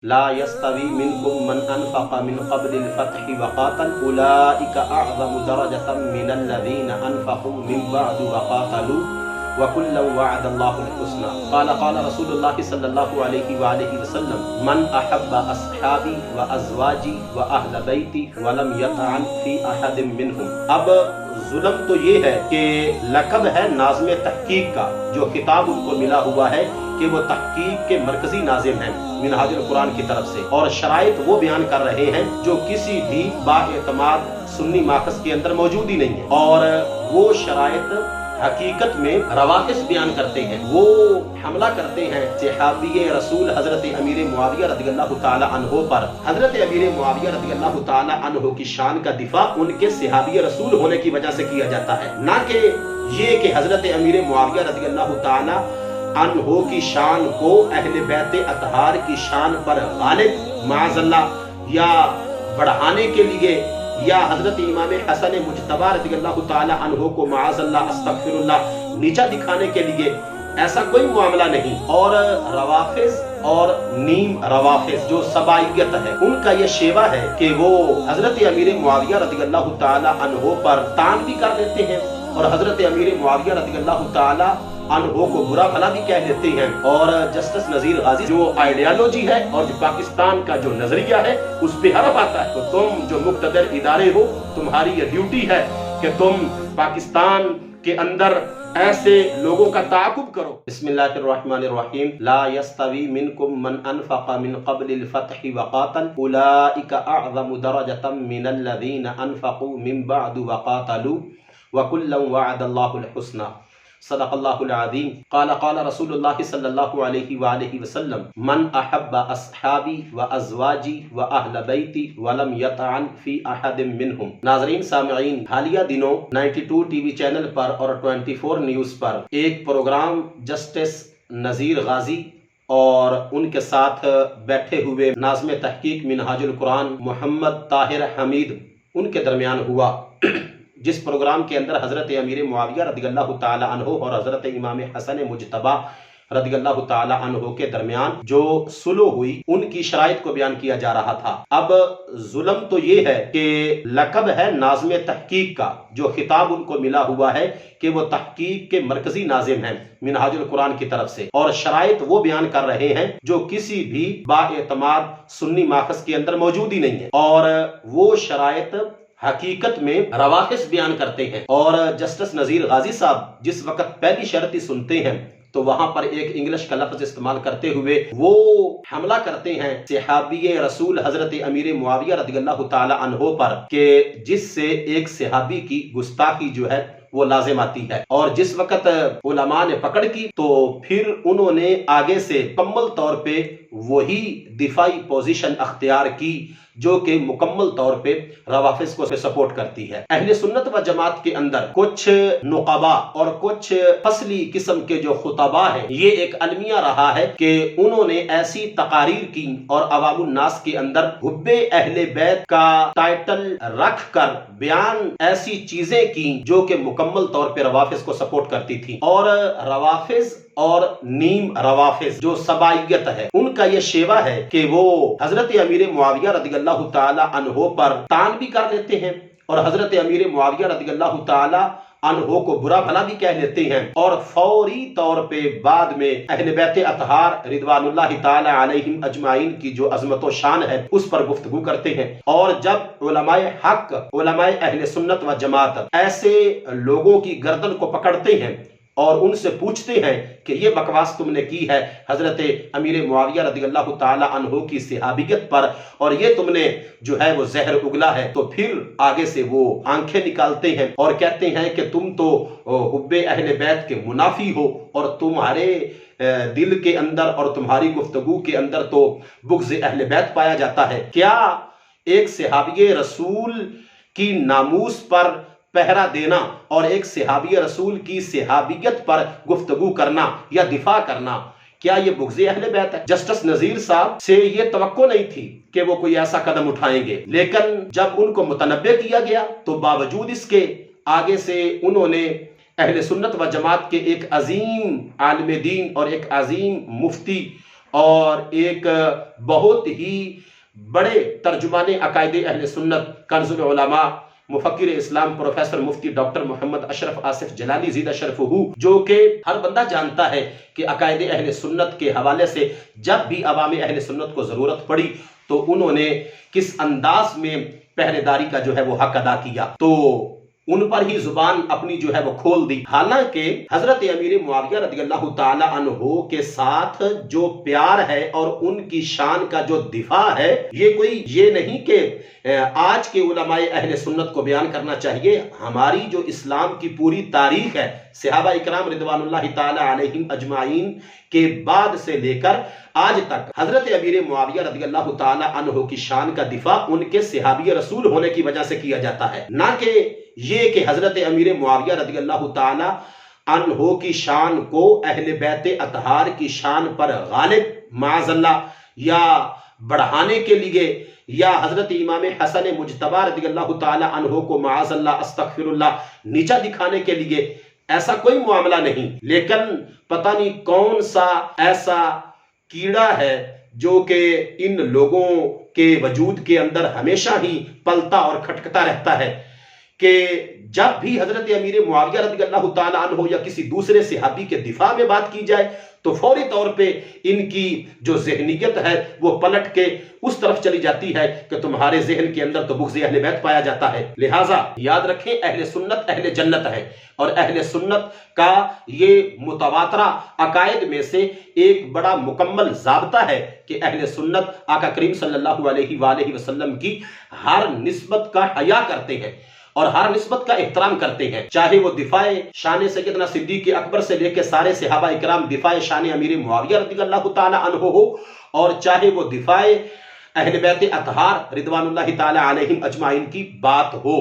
لا يستوي منكم من أنفق من قبل الفتح وقاتل أولئك أعظم درجة من الذين أنفقوا من بعد وقاتلوا وكلا وعد الله الحسنى قال رسول الله صلى الله عليه وآله وسلم من أحب أصحابي وأزواجي وأهل بيتي ولم يطعن في أحد منهم۔ اب ظلم تو یہ ہے کہ لقب ہے ناظم تحقیق کا، جو خطاب ان کو ملا ہوا ہے کہ وہ تحقیق کے مرکزی ناظم ہیں منہاج القرآن کی طرف سے، اور شرائط وہ بیان کر رہے ہیں جو کسی بھی بااعتماد سنی ماخذ کے اندر موجود ہی نہیں ہے، اور وہ شرائط حقیقت میں روافض بیان کرتے ہیں۔ وہ حملہ کرتے ہیں صحابی رسول حضرت امیر معاویہ رضی اللہ تعالی عنہ پر۔ حضرت امیر معاویہ رضی اللہ تعالی عنہ کی شان کا دفاع ان کے صحابی رسول ہونے کی وجہ سے کیا جاتا ہے، نہ کہ یہ کہ حضرت امیر معاویہ رضی اللہ تعالی عنہ کی شان کو اہل بیت اطہار کی شان پر غالب معاذ اللہ یا بڑھانے کے لیے، یا حضرت امام حسن مجتبی رضی اللہ تعالی عنہ کو معاذ اللہ استغفر اللہ نیچا دکھانے کے لیے، ایسا کوئی معاملہ نہیں۔ اور روافض اور نیم روافض جو سبائیت ہے، ان کا یہ شیوہ ہے کہ وہ حضرت امیر معاویہ رضی اللہ تعالی عنہ پر طعن بھی کر لیتے ہیں، اور حضرت امیر معاویہ رضی اللہ تعالی عنہ کو برا بھلا بھی کہہ دیتے ہیں۔ اور جسٹس نذیر غازی جو آئیڈیالوجی ہے اور جو پاکستان کا جو نظریہ ہے اس پہ حرف آتا ہے، تو تم جو مقتدر ادارے ہو، تمہاری یہ ڈیوٹی ہے کہ تم پاکستان کے اندر ایسے لوگوں کا تعاقب کرو۔ بسم اللہ الرحمن الرحیم۔ لا يستوي منكم من انفق من قبل الفتح وقاتل اولئک اعظم درجة من الذین انفقوا من بعد وقاتلوا وکلا وعد اللہ الحسنى صدق اللہ العظیم۔ قال رسول اللہ صلی اللہ علیہ وآلہ وسلم من احب اصحابی وازواجی واہل بیتی ولم یطعن فی احد منہم۔ ناظرین سامعین، حالیہ دنوں 92 ٹی وی چینل پر اور 24 نیوز پر ایک پروگرام جسٹس نذیر غازی اور ان کے ساتھ بیٹھے ہوئے ناظم تحقیق منہاج القرآن محمد طاہر حمید ان کے درمیان ہوا، جس پروگرام کے اندر حضرت امیر معاویہ رضی اللہ تعالی عنہ اور حضرت امام حسن مجتبی رضی اللہ تعالی عنہ کے درمیان جو صلح ہوئی ان کی شرائط کو بیان کیا جا رہا تھا۔ اب ظلم تو یہ ہے کہ لقب ہے ناظم تحقیق کا، جو خطاب ان کو ملا ہوا ہے کہ وہ تحقیق کے مرکزی ناظم ہیں منہاج القرآن کی طرف سے، اور شرائط وہ بیان کر رہے ہیں جو کسی بھی بااعتماد سنی ماخذ کے اندر موجود ہی نہیں ہے، اور وہ شرائط حقیقت میں روافض بیان کرتے ہیں۔ اور جسٹس نذیر غازی صاحب جس وقت پہلی شرط ہی سنتے ہیں تو وہاں پر ایک انگلش کا لفظ استعمال کرتے ہوئے وہ حملہ کرتے ہیں صحابی رسول حضرت امیر معاویہ رضی اللہ تعالی عنہ پر، کہ جس سے ایک صحابی کی گستاخی جو ہے وہ لازم آتی ہے۔ اور جس وقت علماء نے پکڑ کی تو پھر انہوں نے آگے سے مکمل طور پہ وہی دفاعی پوزیشن اختیار کی جو کہ مکمل طور پہ روافض کو سپورٹ کرتی ہے۔ اہل سنت و جماعت کے اندر کچھ نقبا اور کچھ فصلی قسم کے جو خطباء ہیں، یہ ایک المیہ رہا ہے کہ انہوں نے ایسی تقاریر کی اور عوام الناس کے اندر حب اہل بیت کا ٹائٹل رکھ کر بیان ایسی چیزیں کی جو کہ مکمل طور پہ روافض کو سپورٹ کرتی تھی۔ اور روافض اور نیم روافض جو سبائیت ہے، ان کا یہ شیوہ ہے کہ وہ حضرت امیر معاویہ رضی اللہ تعالی عنہ پر طعن بھی کر لیتے ہیں، اور حضرت امیر معاویہ رضی اللہ تعالی عنہ کو برا بھلا بھی کہہ لیتے ہیں، اور فوری طور پہ بعد میں اہل بیت اطہار رضوان اللہ تعالی علیہم اجمعین کی جو عظمت و شان ہے اس پر گفتگو کرتے ہیں۔ اور جب علماء حق، علماء اہل سنت و جماعت ایسے لوگوں کی گردن کو پکڑتے ہیں اور ان سے پوچھتے ہیں کہ یہ بکواس تم نے کی ہے حضرت امیر معاویہ رضی اللہ تعالی عنہ کی صحابیت پر، اور یہ تم نے جو ہے وہ زہر اگلا ہے، تو پھر آگے سے وہ آنکھیں نکالتے ہیں اور کہتے ہیں کہ تم تو حب اہل بیت کے منافی ہو، اور تمہارے دل کے اندر اور تمہاری گفتگو کے اندر تو بغض اہل بیت پایا جاتا ہے۔ کیا ایک صحابی رسول کی ناموس پر پہرا دینا اور ایک صحابی رسول کی صحابیت پر گفتگو کرنا یا دفاع کرنا، کیا یہ بغض اہل بیت ہے؟ جسٹس نذیر صاحب سے یہ توقع نہیں تھی کہ وہ کوئی ایسا قدم اٹھائیں گے، لیکن جب ان کو متنبہ کیا گیا تو باوجود اس کے آگے سے انہوں نے اہل سنت و جماعت کے ایک عظیم عالم دین اور ایک عظیم مفتی اور ایک بہت ہی بڑے ترجمان عقائد اہل سنت، کنز العلماء، مفکر اسلام پروفیسر مفتی ڈاکٹر محمد اشرف آصف جلالی زیدہ شرفہ، جو کہ ہر بندہ جانتا ہے کہ عقائد اہل سنت کے حوالے سے جب بھی عوام اہل سنت کو ضرورت پڑی تو انہوں نے کس انداز میں پہرے داری کا جو ہے وہ حق ادا کیا، تو ان پر ہی زبان اپنی جو ہے وہ کھول دی۔ حالانکہ حضرت امیر معاویہ رضی اللہ تعالی عنہ کے ساتھ جو پیار ہے اور ان کی شان کا جو دفاع ہے، یہ نہیں کہ آج کے علماء اہل سنت کو بیان کرنا چاہیے۔ ہماری جو اسلام کی پوری تاریخ ہے، صحابہ اکرام رضوان اللہ تعالی علیہم اجمعین کے بعد سے لے کر آج تک حضرت امیر معاویہ رضی اللہ تعالی عنہ کی شان کا دفاع ان کے صحابی رسول ہونے کی وجہ سے کیا جاتا ہے، نہ کہ یہ کہ حضرت امیر معاویہ رضی اللہ تعالی عنہ کی شان کو اہل بیت اطہار کی شان پر غالب معاذ اللہ یا بڑھانے کے لیے، یا حضرت امام حسن مجتبی رضی اللہ تعالی عنہ کو معاذ اللہ استغفر اللہ نیچا دکھانے کے لیے ایسا کوئی معاملہ نہیں۔ لیکن پتہ نہیں کون سا ایسا کیڑا ہے جو کہ ان لوگوں کے وجود کے اندر ہمیشہ ہی پلتا اور کھٹکتا رہتا ہے کہ جب بھی حضرت امیر معاویہ رضی اللہ تعالی عنہ یا کسی دوسرے صحابی کے دفاع میں بات کی جائے تو فوری طور پہ ان کی جو ذہنیت ہے وہ پلٹ کے اس طرف چلی جاتی ہے کہ تمہارے ذہن کے اندر تو بغض اہل بیت پایا جاتا ہے۔ لہٰذا یاد رکھیں، اہل سنت اہل جنت ہے، اور اہل سنت کا یہ متواترہ عقائد میں سے ایک بڑا مکمل ضابطہ ہے کہ اہل سنت آقا کریم صلی اللہ علیہ وآلہ وسلم کی ہر نسبت کا حیا کرتے ہیں اور ہر نسبت کا احترام کرتے ہیں، چاہے وہ دفاع شان سیدنا صدیق اکبر سے لے کے سارے صحابہ اکرام، دفاع شان امیر معاویہ رضی اللہ تعالی عنہ ہو، اور چاہے وہ دفاع اہل بیت اطہار رضوان اللہ تعالی علیہم اجمعین کی بات ہو۔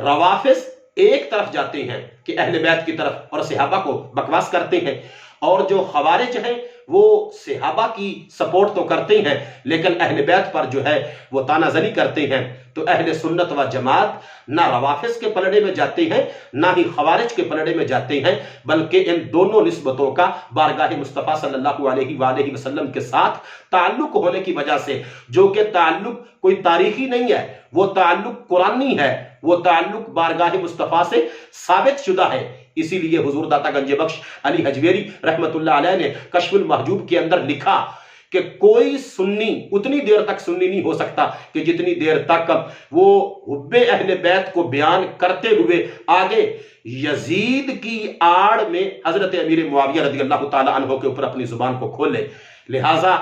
روافض ایک طرف جاتے ہیں کہ اہل بیت کی طرف اور صحابہ کو بکواس کرتے ہیں، اور جو خوارج ہیں وہ صحابہ کی سپورٹ تو کرتے ہیں لیکن اہل بیت پر جو ہے وہ تانہ زنی کرتے ہیں۔ تو اہل سنت و جماعت نہ روافض کے پلڑے میں جاتے ہیں نہ ہی خوارج کے پلڑے میں جاتے ہیں، بلکہ ان دونوں نسبتوں کا بارگاہ مصطفیٰ صلی اللہ علیہ وآلہ وسلم کے ساتھ تعلق ہونے کی وجہ سے، جو کہ تعلق کوئی تاریخی نہیں ہے، وہ تعلق قرآنی ہے، وہ تعلق بارگاہ مصطفیٰ سے ثابت شدہ ہے۔ اسی لیے حضور داتا گنج بخش علی حجویری رحمت اللہ علیہ نے کشف المحجوب کے اندر لکھا کہ کوئی سنی اتنی دیر تک سنی نہیں ہو سکتا کہ جتنی دیر تک وہ حب اہل بیت کو بیان کرتے ہوئے آگے یزید کی آڑ میں حضرت امیر معاویہ رضی اللہ تعالی عنہ کے اوپر اپنی زبان کو کھولے۔ لہٰذا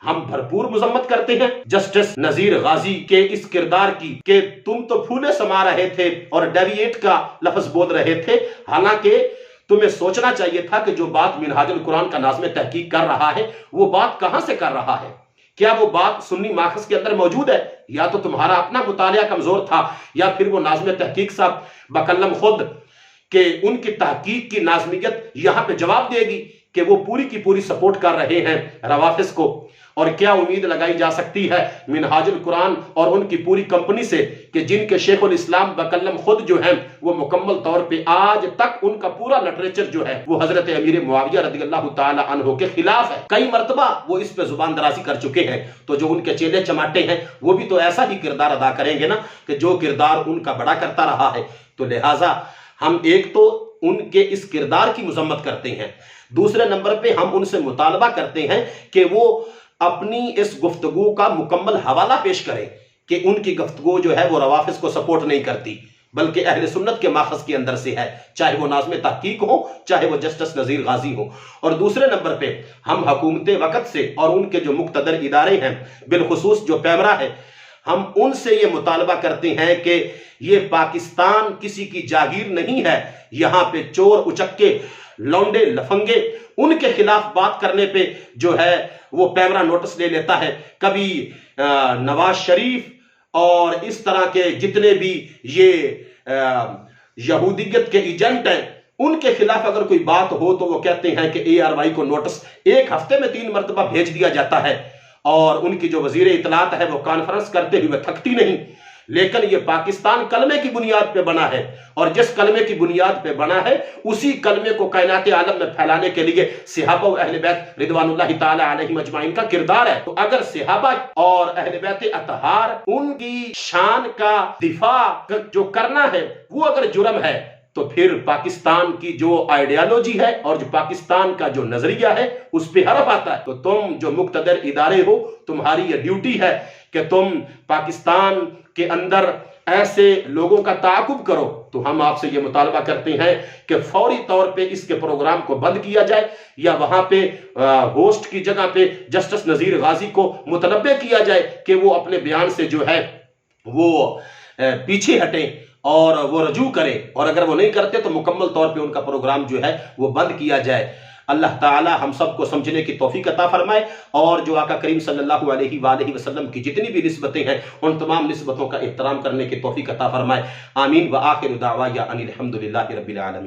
ہم بھرپور مذمت کرتے ہیں جسٹس نذیر غازی کے اس کردار کی کہ تم تو پھولے سما رہے تھے اور ڈیویٹ کا لفظ بول رہے تھے، حالانکہ تمہیں سوچنا چاہیے تھا کہ جو بات منہاج القرآن کا ناظم تحقیق کر رہا ہے وہ بات کہاں سے کر رہا ہے؟ کیا وہ بات سنی ماخذ کے اندر موجود ہے؟ یا تو تمہارا اپنا مطالعہ کمزور تھا، یا پھر وہ ناظم تحقیق صاحب بکلم خود کہ ان کی تحقیق کی ناظمیت یہاں پہ جواب دے گی کہ وہ پوری کی پوری سپورٹ کر رہے ہیں روافض کو۔ اور کیا امید لگائی جا سکتی ہے منہاج القرآن اور ان کی پوری کمپنی سے کہ جن کے شیخ الاسلام بکلم خود جو ہیں وہ مکمل طور پہ آج تک ان کا پورا لٹریچر جو ہے وہ حضرت امیر معاویہ رضی اللہ تعالی عنہ کے خلاف ہے، کئی مرتبہ وہ اس پہ زبان درازی کر چکے ہیں، تو جو ان کے چیلے چماٹے ہیں وہ بھی تو ایسا ہی کردار ادا کریں گے نا کہ جو کردار ان کا بڑا کرتا رہا ہے۔ تو لہٰذا ہم ایک تو ان کے اس کردار کی مذمت کرتے ہیں، دوسرے نمبر پہ ہم ان سے مطالبہ کرتے ہیں کہ وہ اپنی اس گفتگو کا مکمل حوالہ پیش کریں کہ ان کی گفتگو جو ہے وہ روافض کو سپورٹ نہیں کرتی بلکہ اہل سنت کے ماخذ کے اندر سے ہے، چاہے وہ ناظم تحقیق ہو چاہے وہ جسٹس نذیر غازی ہو۔ اور دوسرے نمبر پہ ہم حکومت وقت سے اور ان کے جو مقتدر ادارے ہیں، بالخصوص جو پیمرا ہے، ہم ان سے یہ مطالبہ کرتے ہیں کہ یہ پاکستان کسی کی جاگیر نہیں ہے، یہاں پہ چور اچکے لونڈے لفنگے ان کے خلاف بات کرنے پہ جو ہے وہ پیمرا نوٹس لے لیتا ہے۔ کبھی نواز شریف اور اس طرح کے جتنے بھی یہ یہودیت کے ایجنٹ ہیں ان کے خلاف اگر کوئی بات ہو تو وہ کہتے ہیں کہ ARY کو نوٹس ایک ہفتے میں 3 مرتبہ بھیج دیا جاتا ہے، اور ان کی جو وزیر اطلاعات ہے وہ کانفرنس کرتے ہوئے تھکتی نہیں۔ لیکن یہ پاکستان کلمے کی بنیاد پہ بنا ہے، اور جس کلمے کی بنیاد پہ بنا ہے اسی کلمے کو کائنات عالم میں پھیلانے کے لیے صحابہ و اہل بیت رضوان اللہ تعالی علیہم اجمعین کا کردار ہے۔ تو اگر صحابہ اور اہل بیت اطہار ان کی شان کا دفاع جو کرنا ہے وہ اگر جرم ہے، تو پھر پاکستان کی جو آئیڈیالوجی ہے اور جو پاکستان کا جو نظریہ ہے اس پہ حرف آتا ہے۔ تو تم جو مقتدر ادارے ہو، تمہاری یہ ڈیوٹی ہے کہ تم پاکستان کے اندر ایسے لوگوں کا تعاقب کرو۔ تو ہم آپ سے یہ مطالبہ کرتے ہیں کہ فوری طور پہ اس کے پروگرام کو بند کیا جائے، یا وہاں پہ ہوسٹ کی جگہ پہ جسٹس نذیر غازی کو متنبہ کیا جائے کہ وہ اپنے بیان سے جو ہے وہ پیچھے ہٹیں اور وہ رجوع کرے، اور اگر وہ نہیں کرتے تو مکمل طور پہ ان کا پروگرام جو ہے وہ بند کیا جائے۔ اللہ تعالی ہم سب کو سمجھنے کی توفیق عطا فرمائے، اور جو آقا کریم صلی اللہ علیہ وآلہ وسلم کی جتنی بھی نسبتیں ہیں ان تمام نسبتوں کا احترام کرنے کی توفیق عطا فرمائے۔ آمین۔ وآخر دعوایا ان الحمدللہ رب العالمین۔